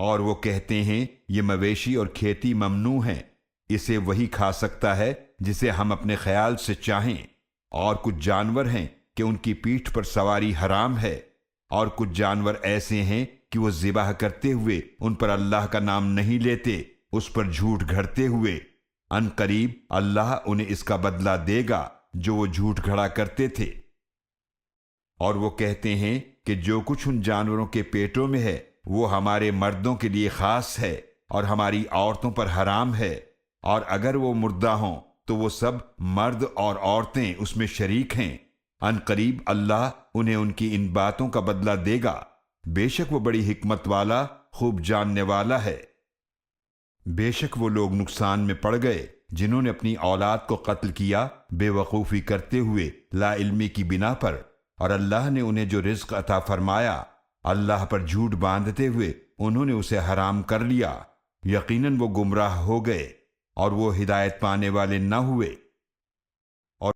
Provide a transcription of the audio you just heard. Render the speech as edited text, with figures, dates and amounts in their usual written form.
اور وہ کہتے ہیں یہ مویشی اور کھیتی ممنوع ہیں، اسے وہی کھا سکتا ہے جسے ہم اپنے خیال سے چاہیں، اور کچھ جانور ہیں کہ ان کی پیٹھ پر سواری حرام ہے، اور کچھ جانور ایسے ہیں کہ وہ ذبح کرتے ہوئے ان پر اللہ کا نام نہیں لیتے، اس پر جھوٹ گھڑتے ہوئے۔ ان قریب اللہ انہیں اس کا بدلہ دے گا جو وہ جھوٹ گھڑا کرتے تھے۔ اور وہ کہتے ہیں کہ جو کچھ ان جانوروں کے پیٹوں میں ہے وہ ہمارے مردوں کے لیے خاص ہے اور ہماری عورتوں پر حرام ہے، اور اگر وہ مردہ ہوں تو وہ سب مرد اور عورتیں اس میں شریک ہیں۔ ان قریب اللہ انہیں ان کی ان باتوں کا بدلہ دے گا، بے شک وہ بڑی حکمت والا خوب جاننے والا ہے۔ بے شک وہ لوگ نقصان میں پڑ گئے جنہوں نے اپنی اولاد کو قتل کیا بے وقوفی کرتے ہوئے لا علمی کی بنا پر، اور اللہ نے انہیں جو رزق عطا فرمایا اللہ پر جھوٹ باندھتے ہوئے انہوں نے اسے حرام کر لیا۔ یقیناً وہ گمراہ ہو گئے اور وہ ہدایت پانے والے نہ ہوئے۔